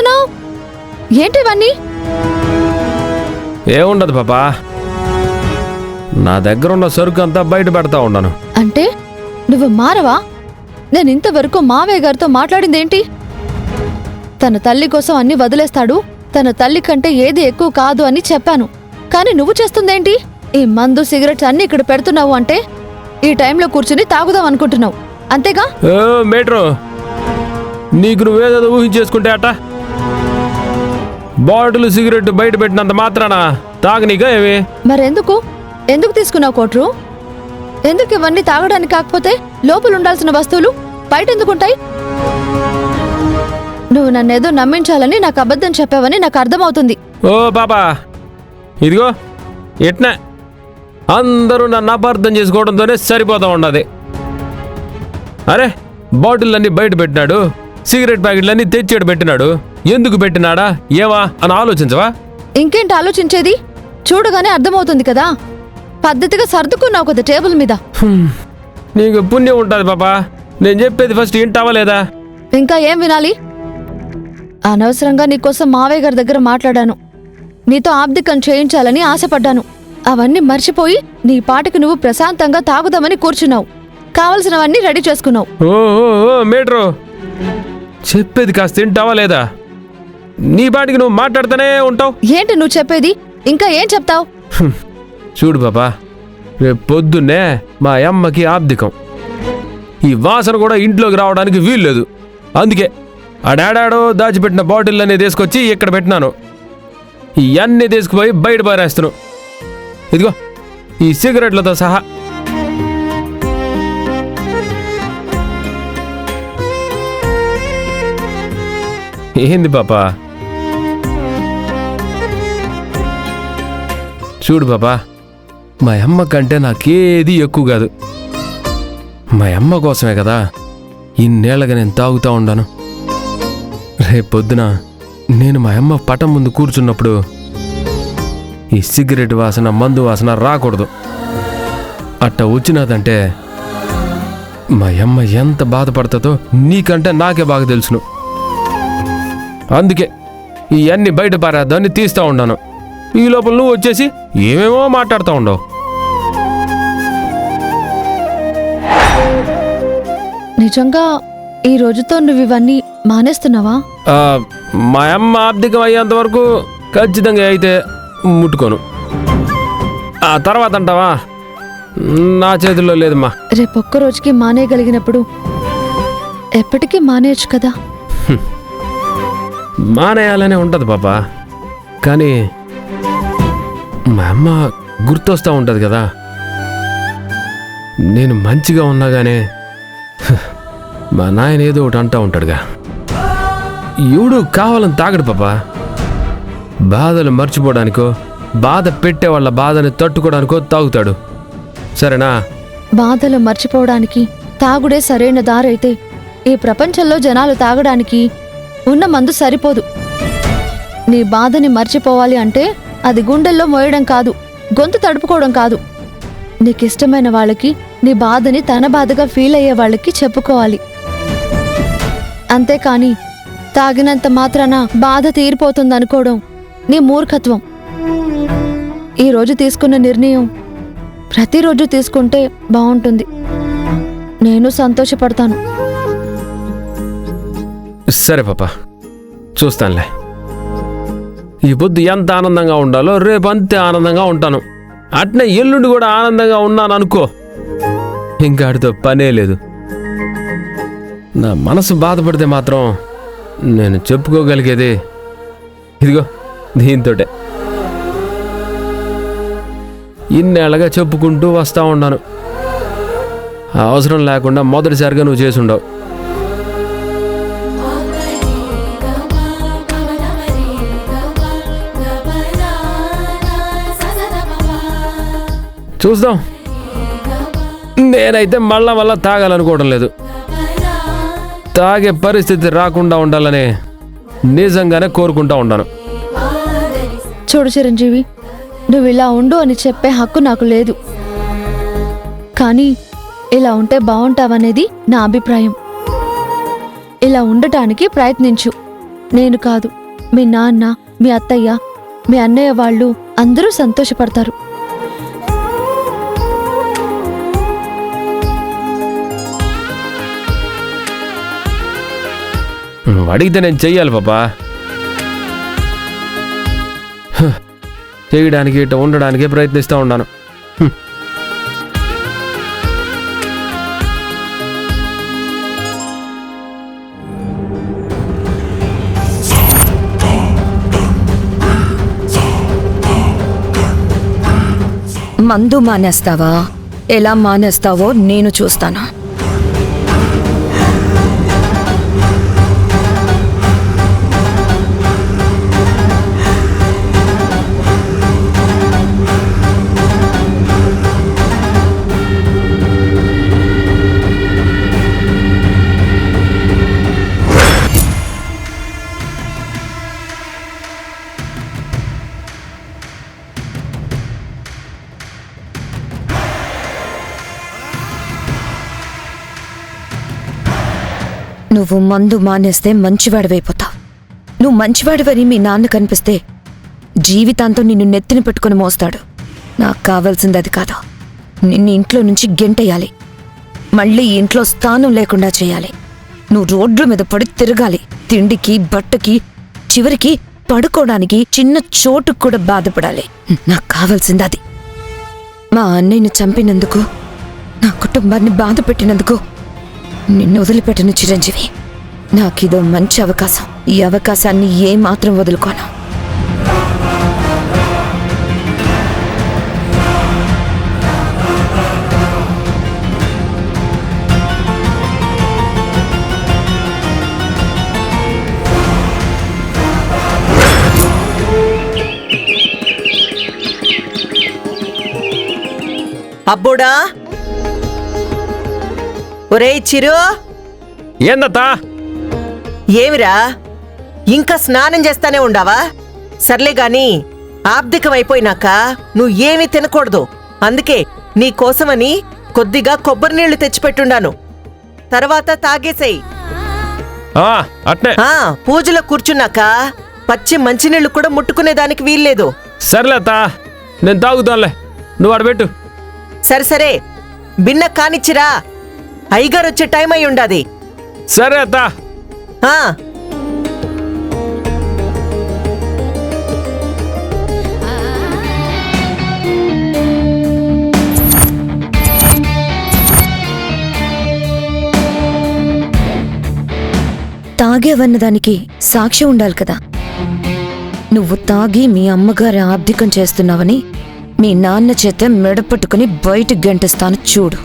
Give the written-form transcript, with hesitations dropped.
చేస్తున్నావు? ఏంటివన్నీ? ఏముండదు పాపా, నా దగ్గర ఉన్న సరుకు అంతా బయట పెడతా ఉన్నాను. అంటే నువ్వు మారవా? నేను ఇంతవరకు మావయ్య గారితో మాట్లాడిందేంటి? తన తల్లి కోసం అన్ని వదిలేస్తాడు, తన తల్లి కంటే ఏది ఎక్కువ కాదు అని చెప్పాను. కానీ నువ్వు చేస్తుందేంటి? ఈ మందు సిగరెట్స్ అన్ని ఇక్కడ పెడుతున్నావు అంటే ఈ టైంలో కూర్చుని తాగుదాం అనుకుంటున్నావు, అంతేగా? మేట్రో, నీకు నువ్వేదో ఊహించేసుకుంటే అట. బాటిల్ సిగరెట్ బయట పెట్టినంత మాత్రాన తాగనీగా ఏమి? మరెందుకు ఎందుకు తీసుకున్నావు కోట్రు? ఎందుకు ఇవన్నీ తాగడానికి కాకపోతే లోపల ఉండాల్సిన వస్తువులు బయట ఎందుకుంటాయి? నువ్వు నన్నేదో నమ్మించాలని నాకు అబద్ధం చెప్పావని నాకు అర్థమవుతుంది. ఓ బాబా, ఇదిగో ఎట్నా అందరూ నన్ను అపార్థం చేసుకోవడంతోనే సరిపోతా ఉన్నది. అరే, బాటిళ్ళన్నీ బయట పెట్టినాడు, సిగరెట్ ప్యాకెట్లన్నీ తెచ్చాడు పెట్టినాడు, ఎందుకు పెట్టినాడా ఏవా అని ఆలోచించవా? ఇంకేంటి ఆలోచించేది? చూడగానే అర్థమవుతుంది కదా. పద్ధతిగా సర్దుకున్నావు కదా టేబుల్ మీద. నీకు పుణ్యం ఉంటుంది పాపా, నేను చెప్పేది ఫస్ట్ వింటావా లేదా? ఇంకా ఏం వినాలి? అనవసరంగా నీకోసం మావయ్య గారి దగ్గర మాట్లాడాను, నీతో ఆబ్దికం చేయించాలని ఆశపడ్డాను. అవన్నీ మర్చిపోయి నీ పాటికి నువ్వు ప్రశాంతంగా తాగుదామని కూర్చున్నావు, కావలసినవన్నీ రెడీ చేసుకున్నావు. ఓ మేట్రో, చెప్పేది కాస్త వింటావా లేదా? నీ పాటికి నువ్వు మాట్లాడుతూనే ఉంటావు. ఏంటి నువ్వు చెప్పేది? ఇంకా ఏం చెప్తావు? చూడు బాబా, రేపు పొద్దున్నే మా అమ్మకి ఆబ్దికం. ఈ వాసన కూడా ఇంట్లోకి రావడానికి వీల్లేదు. అందుకే ఆ డాడాడో దాచిపెట్టిన బాటిళ్ళన్నీ తీసుకొచ్చి ఇక్కడ పెట్టినాను. ఇవన్నీ తీసుకుపోయి బయట పారేస్తున్నావు. ఇదిగో ఈ సిగరెట్లతో సహా. ఏంది పాపా? చూడు బాబా, మా అమ్మ కంటే నాకేది ఎక్కువ కాదు. మా అమ్మ కోసమే కదా ఇన్నేళ్ళగా నేను తాగుతూ ఉండాను. రేపొద్దున నేను మా అమ్మ పటం ముందు కూర్చున్నప్పుడు ఈ సిగరెట్ వాసన, మందు వాసన రాకూడదు. అట్ట వచ్చినదంటే మా అమ్మ ఎంత బాధపడుతుందో నీకంటే నాకే బాగా తెలుసును. అందుకే ఇవన్నీ బయట పారేద్దాన్ని తీస్తూ ఉన్నాను. ఈ లోపల నువ్వు వచ్చేసి ఏమేమో మాట్లాడుతూ ఉండవు. నిజంగా ఈ రోజుతో నువ్వు ఇవన్నీ మానేస్తున్నావా? మా అమ్మ ఆబ్దికం అయ్యేంత వరకు ఖచ్చితంగా అయితే ముట్టుకోను. ఆ తర్వాత అంటావా? నా చేతుల్లో లేదమ్మా. రేపొక్క రోజుకి మానేయగలిగినప్పుడు ఎప్పటికీ మానేయచ్చు కదా. మానేయాలనే ఉంటుంది పాపా, కానీ మా అమ్మ గుర్తొస్తూ ఉంటుంది కదా. నేను మంచిగా ఉన్నాగానే మా నాయన ఏదో ఒకటి అంటూ ఉంటాడుగా. ఎవడు కావాలని తాగడు పాపా. బాధలు మర్చిపోవడానికో, బాధ పెట్టే వాళ్ళ బాధని తట్టుకోవడానికో తాగుతాడు. సరేనా? బాధలు మర్చిపోవడానికి తాగుడే సరైన దారైతే ఈ ప్రపంచంలో జనాలు తాగడానికి ఉన్న మందు సరిపోదు. నీ బాధని మర్చిపోవాలి అంటే అది గుండెల్లో మోయడం కాదు, గొంతు తడుపుకోవడం కాదు. నీకిష్టమైన వాళ్ళకి నీ బాధని తన బాధగా ఫీల్ అయ్యే వాళ్ళకి చెప్పుకోవాలి. అంతేకాని తాగినంత మాత్రాన బాధ తీరిపోతుందనుకోవడం నీ మూర్ఖత్వం. ఈరోజు తీసుకున్న నిర్ణయం ప్రతిరోజు తీసుకుంటే బాగుంటుంది. నేను సంతోషపడతాను. సరే పాపా, చూస్తానులే. ఈ పొద్దు ఎంత ఆనందంగా ఉండాలో రేపు అంతే ఆనందంగా ఉంటాను. అట్నే ఎల్లుండి కూడా ఆనందంగా ఉన్నాను అనుకో, ఇంకా ఆడితో పనే లేదు. నా మనసు బాధపడితే మాత్రం నేను చెప్పుకోగలిగేది ఇదిగో దీంతోటే. ఇన్నేళ్ళగా చెప్పుకుంటూ వస్తూ ఉన్నాను. అవసరం లేకుండా మొదటిసారిగా నువ్వు చేసి ఉండవు. చూద్దాం. నేనైతే మళ్ళా తాగాలనుకోవడం లేదు. తాగే పరిస్థితి రాకుండా ఉండాలని నిజంగానే కోరుకుంటా ఉన్నాను. చూడు చిరంజీవి, నువ్వు ఇలా ఉండు అని చెప్పే హక్కు నాకు లేదు. కానీ ఇలా ఉంటే బాగుంటావనేది నా అభిప్రాయం. ఇలా ఉండటానికి ప్రయత్నించు. నేను కాదు, మీ నాన్న, మీ అత్తయ్య, మీ అన్నయ్య వాళ్ళు అందరూ సంతోషపడతారు. అడిగితే నేను చెయ్యాలి పాపా. చేయడానికి ఇట ఉండడానికే ప్రయత్నిస్తూ ఉన్నాను. మందు మానేస్తావా? ఎలా మానేస్తావో నేను చూస్తాను. నువ్వు మందు మానేస్తే మంచివాడివైపోతావు. నువ్వు మంచివాడివని మీ నాన్న కనిపిస్తే జీవితాంతం నిన్ను నెత్తిన పెట్టుకుని మోస్తాడు. నాకు కావాల్సింది అది కాదు. నిన్ను ఇంట్లో నుంచి గెంటేయాలి, మళ్ళీ ఇంట్లో స్థానం లేకుండా చేయాలి. నువ్వు రోడ్ల మీద పడి తిరగాలి, తిండికి, బట్టకి, చివరికి పడుకోవడానికి చిన్న చోటుకు కూడా బాధపడాలి. నాకు కావాల్సింది అది. మా అన్నయ్యను చంపినందుకు, నా కుటుంబాన్ని బాధ పెట్టినందుకు నిన్ను వదిలిపెట్టను చిరంజీవి. నాకిదో మంచి అవకాశం. ఈ అవకాశాన్ని ఏమాత్రం వదులుకోను. అబ్బోడా, ఒరేయ్ చిరు, ఏందత్తా? ఏమిరా ఇంకా స్నానం చేస్తానే ఉండావా? సర్లే గాని ఆబ్దికమైపోయినాక నువ్వు ఏమీ తినకూడదు. అందుకే నీ కోసమని కొద్దిగా కొబ్బరి నీళ్లు తెచ్చిపెట్టుండాను. తర్వాత తాగేసేయ్. అట్నే. పూజలో కూర్చున్నాక పచ్చి మంచినీళ్లు కూడా ముట్టుకునేదానికి వీల్లేదు. సర్లేత్తా, నేను తాగుతానులే, నువ్వు ఆడబెట్టు. సరే సరే, బిన్న కానిచ్చిరా, అయ్యగారు వచ్చే టైం అయి ఉండాది. సరే అత్తా. తాగేవన్నదానికి సాక్ష్యం ఉండాలి కదా. నువ్వు తాగి మీ అమ్మగారి ఆబ్దికం చేస్తున్నావని మీ నాన్న చేత మెడపట్టుకుని బయటికి గంటేస్తాను చూడు.